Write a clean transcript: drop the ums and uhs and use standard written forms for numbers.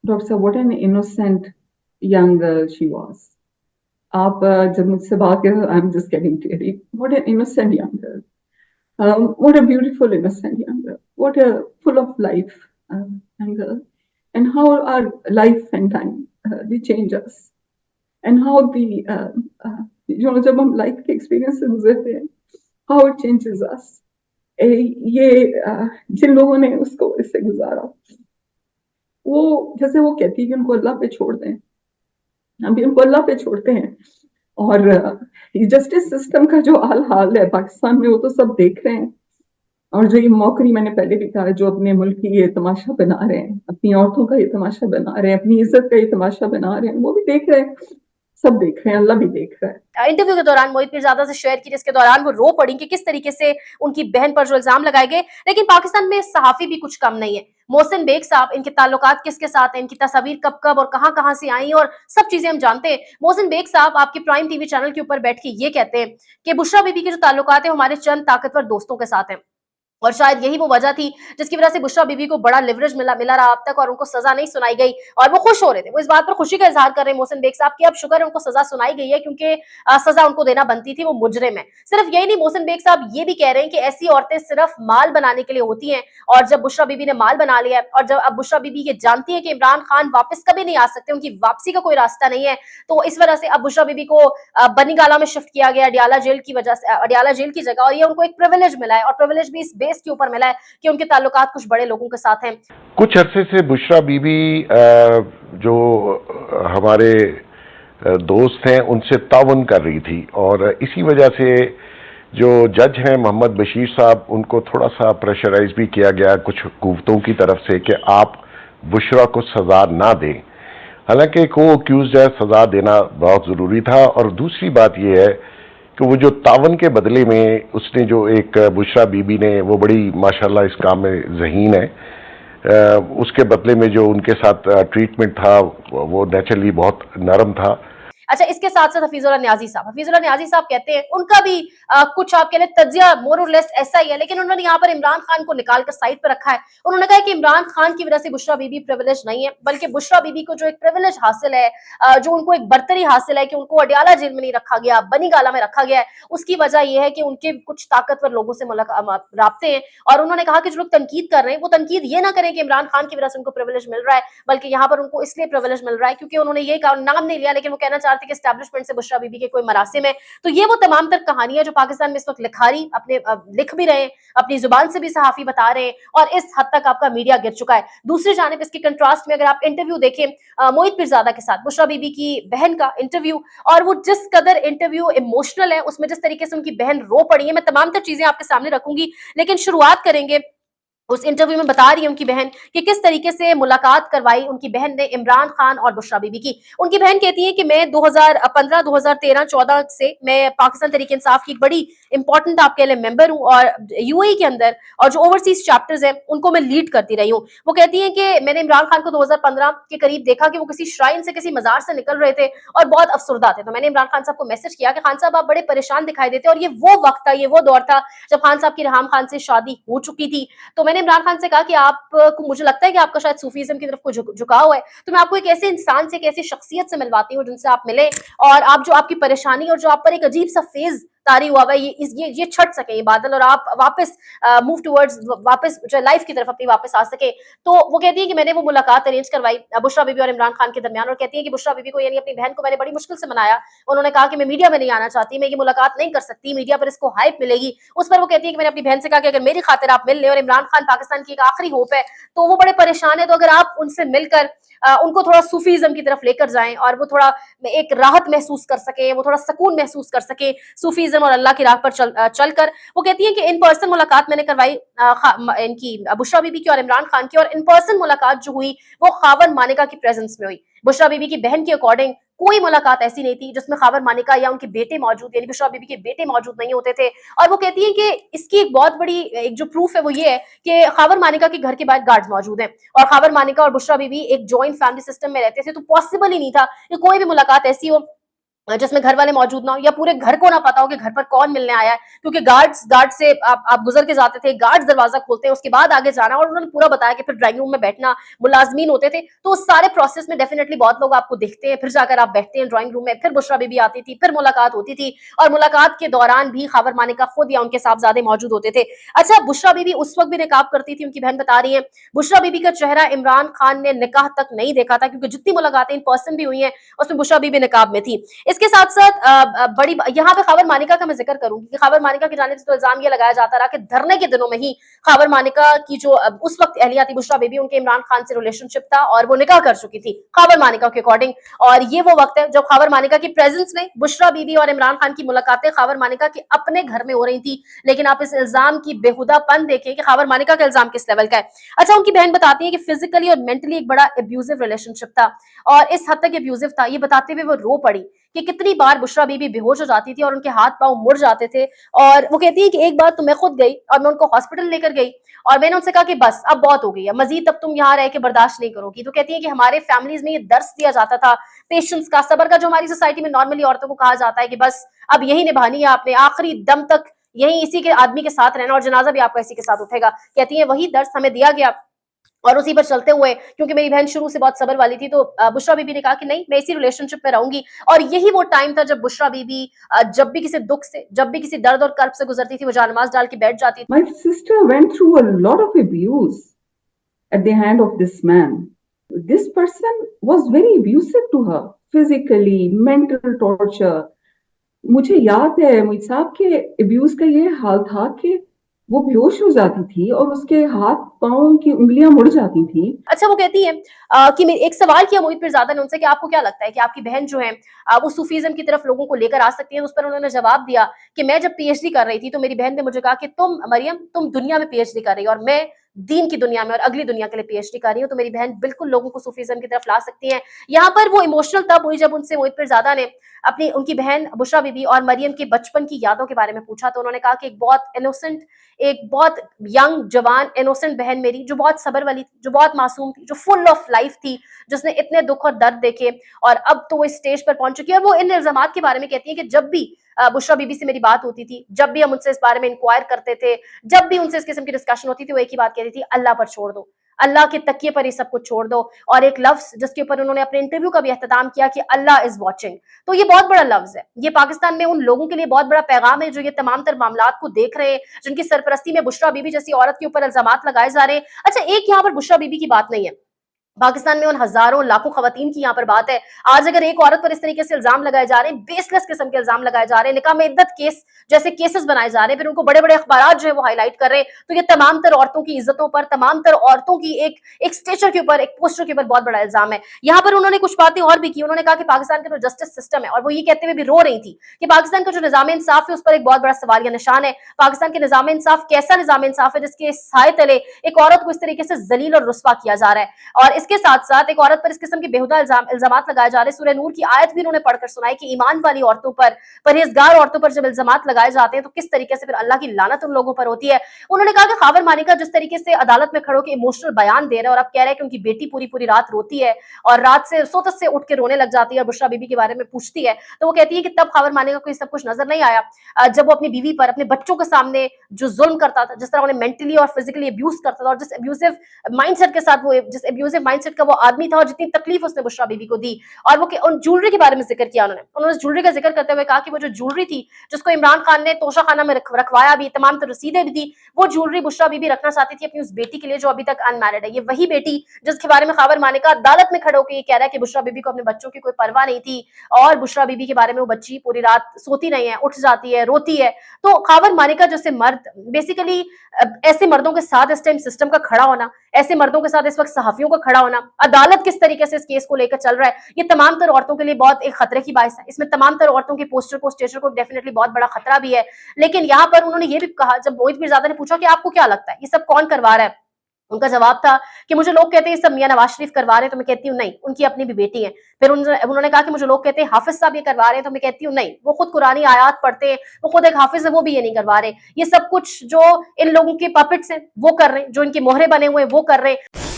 Doctor साहब, what an innocent young girl she was. आप जब मुझसे बात कर, I am just getting teary. What an innocent young girl, what a beautiful innocent young girl, what a full of life young girl, and how our life and time they change us, and how the जब हम life के experience से गुजरते हैं, how it changes us। ये जिन लोगों ने उसको इससे गुजारा, वो जैसे वो कहती है कि उनको अल्लाह पे छोड़ दें, हम भी उनको अल्लाह पे छोड़ते हैं। और जस्टिस सिस्टम का जो हाल है पाकिस्तान में, वो तो सब देख रहे हैं। और जो ये मौकरी मैंने पहले भी कहा, जो अपने मुल्क की ये तमाशा बना रहे हैं, अपनी औरतों का ये तमाशा बना रहे हैं, अपनी इज्जत का ये तमाशा बना रहे हैं, वो भी देख रहे हैं, सब देख रहे हैं, अल्लाह भी देख रहा है। इंटरव्यू के दौरान मोहित मिर्जादा से शेयर की, जिसके दौरान वो रो पड़ी कि किस तरीके से उनकी बहन पर जो इल्जाम लगाए गए। लेकिन पाकिस्तान में सहाफी भी कुछ कम नहीं है। मोहसिन बेग साहब, इनके ताल्लुकात किसके साथ हैं, इनकी तस्वीर कब कब और कहां कहां से आई और सब चीजें हम जानते हैं। मोहसिन बेग साहब आपके प्राइम टीवी चैनल के ऊपर बैठ के ये कहते हैं कि बुशरा बीबी के जो ताल्लुकात है हमारे चंद ताकतवर दोस्तों के साथ हैं, और शायद यही वो वजह थी जिसकी वजह से बुशरा बीबी को बड़ा लिवरेज मिला रहा अब तक, और उनको सजा नहीं सुनाई गई। और वो खुश हो रहे थे, वो इस बात पर खुशी का इजहार कर रहे हैं मोहसिन बेग साहब कि अब शुक्र है उनको सजा सुनाई गई है, क्योंकि सजा उनको देना बनती थी, वो मुजरिम है। सिर्फ यही नहीं, मोहसिन बेग साहब ये भी कह रहे हैं कि ऐसी औरतें सिर्फ माल बनाने के लिए होती हैं, और जब बुशरा बीबी ने माल बना लिया और जब अब बुशरा बीबी ये जानती है कि इमरान खान वापस कभी नहीं आ सकते, उनकी वापसी का कोई रास्ता नहीं है, तो इस वजह से अब बुशरा बीबी को बनीगाला में शिफ्ट किया गया, अडियाला जेल की वजह से, अडियाला जेल की जगह। और ये उनको एक प्रिविलेज मिला है, और प्रिविलेज भी इस बेस के ऊपर मिला है कि उनके ताल्लुकात कुछ बड़े लोगों के साथ हैं। कुछ अरसे से बुशरा बीबी जो हमारे दोस्त हैं उनसे ताउन कर रही थी, और इसी वजह से जो जज हैं मोहम्मद बशीर साहब, उनको थोड़ा सा प्रेशराइज भी किया गया कुछ हुकूमतों की तरफ से कि आप बुशरा को सजा ना दें। हालांकि को अक्यूज है, सजा देना बहुत ज़रूरी था। और दूसरी बात यह है कि वो जो तावन के बदले में उसने जो एक बुशरा बीबी ने, वो बड़ी माशाल्लाह इस काम में ज़हीन है, उसके बदले में जो उनके साथ ट्रीटमेंट था वो नेचुरली बहुत नरम था। अच्छा, इसके साथ साथ हफीजुल्लाह न्याजी साहब कहते हैं उनका भी कुछ आपके लिए तज्जिया मोर और लेस ऐसा ही है, लेकिन उन्होंने यहाँ पर इमरान खान को निकाल कर साइड पर रखा है। उन्होंने कहा कि इमरान खान की वजह से बुशरा बीबी प्रिविलेज नहीं है, बल्कि बुशरा बीबी को जो एक प्रिविलेज हासिल है, जो उनको एक बर्तरी हासिल है कि उनको अडियाला जेल में नहीं रखा गया, बनीगाला में रखा गया है, उसकी वजह यह है कि उनके कुछ ताकतवर लोगों से राब्ते हैं। और उन्होंने कहा कि जो लोग तनकीद कर रहे हैं वो तनकीद ये ना करें कि इमरान खान की वजह से उनको प्रिविलेज मिल रहा है, बल्कि यहाँ पर उनको इसलिए प्रिविलेज मिल रहा है क्योंकि उन्होंने ये नाम नहीं लिया, लेकिन वो कहना चाहते कि एस्टैब्लिशमेंट से बुशरा बीबी के कोई मरासिम है। तो ये वो तमाम तर कहानियां जो पाकिस्तान में इस वक्त लिखारी अपने लिख भी रहे हैं, अपनी जुबान से भी सहाफी बता रहे हैं, और इस हद तक आपका मीडिया गिर चुका है। दूसरी जानिब इसके कंट्रास्ट में अगर आप इंटरव्यू देखें मोहित पिरजादा के साथ, बुशरा बीबी की बहन का इंटरव्यू, और वो जिस कदर इंटरव्यू इमोशनल है, उसमें जिस तरीके से उनकी बहन रो पड़ी है, मैं तमाम तर चीजें आपके सामने रखूंगी। लेकिन शुरुआत करेंगे उस इंटरव्यू में बता रही है उनकी बहन कि किस तरीके से मुलाकात करवाई उनकी बहन ने इमरान खान और बुशरा बीबी की। उनकी बहन कहती है कि मैं 2015, 2013, 14 से मैं पाकिस्तान तहरीक इंसाफ की एक बड़ी इंपॉर्टेंट आपके लिए मेंबर हूं, और यूएई के अंदर और जो ओवरसीज चैप्टर्स हैं उनको मैं लीड करती रही हूं। वो कहती है कि मैंने इमरान खान को 2015 के करीब देखा कि वो किसी श्राइन से, किसी मजार से निकल रहे थे और बहुत अफसरदा थे। तो मैंने इमरान खान साहब को मैसेज किया कि खान साहब आप बड़े परेशान दिखाई देते, और ये वो वक्त था, ये वो दौर था जब खान साहब की रेहाम खान से शादी हो चुकी थी। तो मैंने इमरान खान से कहा कि आपको, मुझे लगता है कि आपका शायद सूफीज्म की तरफ को झुकाव है, तो मैं आपको एक ऐसे इंसान से, एक ऐसी शख्सियत से मिलवाती हूँ जिनसे आप मिले, और आप जो आपकी परेशानी और जो आप पर एक अजीब सा फेज तारी हुआ है, ये छट सके ये बादल, और आप वापस मूव टुवर्ड्स, वापस जो लाइफ की तरफ अपनी वापस आ सके। तो वो कहती है कि मैंने वो मुलाकात अरेंज करवाई बुशरा बीबी और इमरान खान के दरमियान, और कहती है कि बुशरा बीबी को, यानी अपनी बहन को, मैंने बड़ी मुश्किल से मनाया। उन्होंने कहा कि मैं मीडिया में नहीं आना चाहती, मैं ये मुलाकात नहीं कर सकती, मीडिया पर इसको हाइप मिलेगी। उस पर वो कहती है कि मैंने अपनी बहन से कहा कि अगर मेरी खातिर आप मिल ले, और इमरान खान पाकिस्तान की एक आखिरी होप है, तो वो बड़े परेशान है, तो अगर आप उनसे मिलकर उनको थोड़ा सूफीज्म की तरफ लेकर जाएं, और वो थोड़ा एक राहत महसूस कर सके, वो थोड़ा सुकून महसूस कर सके सूफीज्म और अल्लाह की राह पर चलकर। वो कहती है कि इन पर्सन मुलाकात मैंने करवाई इनकी बुशरा बीबी की और इमरान खान की, और इन पर्सन मुलाकात जो हुई वो खावन मानिका की प्रेजेंस में हुई। बुशरा बीबी की बहन के अकॉर्डिंग कोई मुलाकात ऐसी नहीं थी जिसमें खावर मानिका या उनके बेटे मौजूद, यानी बुशरा बीबी के बेटे मौजूद नहीं होते थे। और वो कहती है कि इसकी एक बहुत बड़ी एक जो प्रूफ है वो ये है कि खावर मानिका के घर के बाहर गार्ड्स मौजूद हैं, और खावर मानिका और बुशरा बीबी एक जॉइंट फैमिली सिस्टम में रहते थे, तो पॉसिबल ही नहीं था कि कोई भी मुलाकात ऐसी हो जिसमें घर वाले मौजूद ना हो या पूरे घर को ना पता हो कि घर पर कौन मिलने आया है, क्योंकि गार्ड से आप गुजर के जाते थे, गार्ड्स दरवाजा खोलते हैं, उसके बाद आगे जाना, और उन्होंने पूरा बताया कि फिर ड्राइंग रूम में बैठना, मुलाजमीन होते थे, तो उस सारे प्रोसेस में डेफिनेटली बहुत लोग आपको दिखते हैं, फिर जाकर आप बैठते हैं ड्राइंग रूम में, फिर बुशरा बीबी आती थी, फिर मुलाकात होती थी, और मुलाकात के दौरान भी खबर मानिका खुद या उनके साहबजादे मौजूद होते थे। अच्छा, बुशरा बीबी उस वक्त भी निकाब करती थी, उनकी बहन बता रही है, बुशरा बीबी का चेहरा इमरान खान ने निकाह तक नहीं देखा था, क्योंकि जितनी मुलाकातें इन पर्सन भी हुई हैं उसमें बुशरा बीबी निकाब में थी। इसके साथ साथ बड़ी यहाँ पे खबर मानिका का मैं जिक्र करूंगी कि खबर मानिका की जानिब से तो इल्जाम ये लगाया जाता रहा कि धरने के दिनों में ही खबर मानिका की जो उस वक्त अहलिया थी बुशरा बीबी, उनके इमरान खान से रिलेशनशिप था और वो निकाह कर चुकी थी खबर मानिका के अकॉर्डिंग। और ये वो वक्त है जब खबर मानिका की प्रेजेंस में बुशरा बीबी और इमरान खान की मुलाकातें खबर मानिका के अपने घर में हो रही थी। लेकिन आप इस इल्जाम की बेहुदापन देखिए कि खबर मानिका का इल्जाम किस लेवल का है। अच्छा, उनकी बहन बताती है कि फिजिकली और मेंटली एक बड़ा अब्यूजिव रिलेशनशिप था, और इस हद तक अब्यूजिव था, ये बताते हुए वो रो पड़ी कि कितनी बार बुशरा बीबी बेहोश हो जाती थी और उनके हाथ पांव मुड़ जाते थे। और वो कहती है कि एक बार तो मैं खुद गई और मैं उनको हॉस्पिटल लेकर गई, और मैंने उनसे कहा कि बस अब बहुत हो गई है, मजीद अब तुम यहाँ रह के बर्दाश्त नहीं करोगी। तो कहती है कि हमारे फैमिलीज में ये दर्स दिया जाता था पेशेंस का, सबर का, जो हमारी सोसाइटी में नॉर्मली औरतों को कहा जाता है कि बस अब यही निभानी है आपने, आखिरी दम तक यही इसी के आदमी के साथ रहना, और जनाजा भी आपका इसी के साथ उठेगा। कहती है वही दर्स हमें दिया गया और उसी पर चलते हुए, क्योंकि मेरी बहन शुरू से बहुत सबर वाली थी, तो बुशरा बीबी ने कहा कि नहीं, मैं इसी रिलेशनशिप में रहूंगी। और यही वो टाइम था जब बुशरा बीबी जब भी किसी दुख से, जब भी किसी दर्द और कर्ब से गुजरती थी, वो जानमाज डाल के बैठ जाती थी। My sister went through a lot of abuse at the hand of this man. This person was very abusive to her, physically, mental torture. मुझे याद है मोहित साहब के अब्यूज का ये हाल था कि वो बेहोश हो जाती थी और उसके हाथ पांव की उंगलियां मुड़ जाती थी। अच्छा, वो कहती है कि एक सवाल किया मोहित फिरजादा ने उनसे कि आपको क्या लगता है कि आपकी बहन जो है वो सूफीज्म की तरफ लोगों को लेकर आ सकती है। तो उस पर उन्होंने जवाब दिया कि मैं जब पीएचडी कर रही थी तो मेरी बहन ने मुझे कहा कि तुम मरियम, तुम दुनिया में पीएचडी कर रही हो और मैं दीन की दुनिया में और अगली दुनिया के लिए पीएचडी कर रही हूँ, तो मेरी बहन बिल्कुल लोगों को सूफीज्म की तरफ ला सकती है। यहाँ पर वो इमोशनल तब हुई जब उनसे मोहित फिरजादा ने अपनी उनकी बहन बुशरा बीबी और मरियम की बचपन की यादों के बारे में पूछा। तो उन्होंने कहा कि एक बहुत इनोसेंट, एक बहुत यंग जवान इनोसेंट बहन मेरी, जो बहुत सबर वाली थी, जो बहुत मासूम थी, जो फुल ऑफ लाइफ थी, जिसने इतने दुख और दर्द देखे, और अब तो वो इस स्टेज पर पहुंच चुकी है। और वो इन इल्जामात के बारे में कहती है कि जब भी बुशरा बीबी से मेरी बात होती थी, जब भी हम उनसे इस बारे में इंक्वायर करते थे, जब भी उनसे इस किस्म की डिस्कशन होती थी, वो एक ही बात कहती थी, अल्लाह पर छोड़ दो, अल्लाह के तकिए पर ये सब कुछ छोड़ दो। और एक लफ्ज जिसके ऊपर उन्होंने अपने इंटरव्यू का भी एहतमाम किया कि अल्लाह इज वॉचिंग, तो ये बहुत बड़ा लफ्ज है। ये पाकिस्तान में उन लोगों के लिए बहुत बड़ा पैगाम है जो ये तमाम तर मामलात को देख रहे हैं, जिनकी सरपरस्ती में बुशरा बीबी जैसी औरत के ऊपर इल्जामात लगाए जा रहे हैं। अच्छा, एक यहाँ पर बुशरा बीबी की बात नहीं है, पाकिस्तान में उन हजारों लाखों खवातीन की यहाँ पर बात है। आज अगर एक औरत पर इस तरीके से इल्जाम लगाए जा रहे हैं, बेसलेस किस्म के इल्जाम लगाए जा रहे हैं, निकाह में इद्दत केस जैसे केसेस बनाए जा रहे हैं, फिर उनको बड़े बड़े अखबार जो है वो हाईलाइट कर रहे हैं, तो ये तमाम तर औरतों की इज्जतों पर, तमाम तर औरतों की एक स्टेचर के ऊपर, एक पोस्टर के ऊपर बहुत बड़ा इल्जाम है। यहाँ पर उन्होंने कुछ बातें और भी की। उन्होंने कहा कि पाकिस्तान का जो जस्टिस सिस्टम है, और वो ये कहते हुए भी रो रही थी कि पाकिस्तान का जो निजाम इंसाफ है उस पर एक बहुत बड़ा सवाल या निशान है। पाकिस्तान के निजाम इंसाफ कैसा निजाम इंसाफ है जिसके साए तले एक औरत को इस तरीके से जलील और रुस्वा किया जा रहा है। और इसके साथ साथ एक औरत पर इस किस्म के बेहुदा इल्जामात लगाए जा रहे हैं। सूरह नूर की आयत भी उन्होंने पढ़कर सुनाई कि ईमान वाली औरतों पर, परहेजगार औरतों पर जब इल्जामात लगाए जाते हैं तो किस तरीके से फिर अल्लाह की लानत उन लोगों पर होती है। उन्होंने कहा कि खबर मानिका जिस तरीके से अदालत में खड़े होकर इमोशनल बयान दे रहे हैं और अब कह रहे हैं कि उनकी बेटी पूरी पूरी रात रोती है और रात से सोते से उठ के रोने लग जाती है और बुशरा बीबी के बारे में पूछती है, तो वो कहती है कि तब खबर मानिका को ये सब कुछ नजर नहीं आया जब वो अपनी बीवी पर, अपने बच्चों के सामने जो जुल्म करता था, जिस तरह उन्हें मेंटली और फिजिकली अब्यूज करता था, और जिस अब्यूजिव माइंडसेट के साथ वो, जिस अब्यूजिव माइंडसेट का वो आदमी था, और जितनी तकलीफ उसने बुशरा बीबी को दी। और वो उन ज्वेलरी के बारे में जिक्र किया उन्होंने ज्वेलरी का जिक्र करते हुए कहा कि वो जो ज्वेलरी थी जिसको इमरान खान ने तोशा खाना में रखवाया भी, तमाम तो रसीदें भी दी, वो ज्वेलरी बुशरा बीबी रखना चाहती थी अपनी उस बेटी के लिए जो अभी तक अनमैरिड है। ये वही बेटी जिसके बारे में खबर मानिका अदालत में खड़े होकर ये कह रहा है कि बुशरा बीबी को अपने बच्चों की कोई परवाह नहीं थी और बुशरा बीबी के बारे में वो बच्ची पूरी रात सोती नहीं है, उठ जाती है, रोती है। तो खबर मानिका जैसे मर्द, बेसिकली ऐसे मर्दों के साथ इस टाइम सिस्टम का खड़ा होना, ऐसे मर्दों के साथ इस वक्त सहाफियों का खड़ा होना, अदालत किस तरीके से इस केस को लेकर चल रहा है, ये तमाम तर औरतों के लिए बहुत एक खतरे की बात है। इसमें तमाम तर औरतों के पोस्टर को, स्टेचर को डेफिनेटली बहुत बड़ा खतरा भी है। लेकिन यहाँ पर उन्होंने ये भी कहा, जब मोहित फिरजादा ने पूछा कि आपको क्या लगता है ये सब कौन करवा रहा है, उनका जवाब था कि मुझे लोग कहते हैं ये सब मियां नवाज शरीफ करवा रहे हैं, तो मैं कहती हूँ नहीं, उनकी अपनी भी बेटी है। फिर उन्होंने कहा कि मुझे लोग कहते हैं हाफिज साहब ये करवा रहे हैं, तो मैं कहती हूँ नहीं, वो खुद कुरानी आयात पढ़ते हैं, वो खुद एक हाफिज है, वो भी ये नहीं करवा रहे। ये सब कुछ जो इन लोगों के पपेट्स हैं वो कर रहे हैं, जो इनके मोहरे बने हुए हैं वो कर रहे हैं।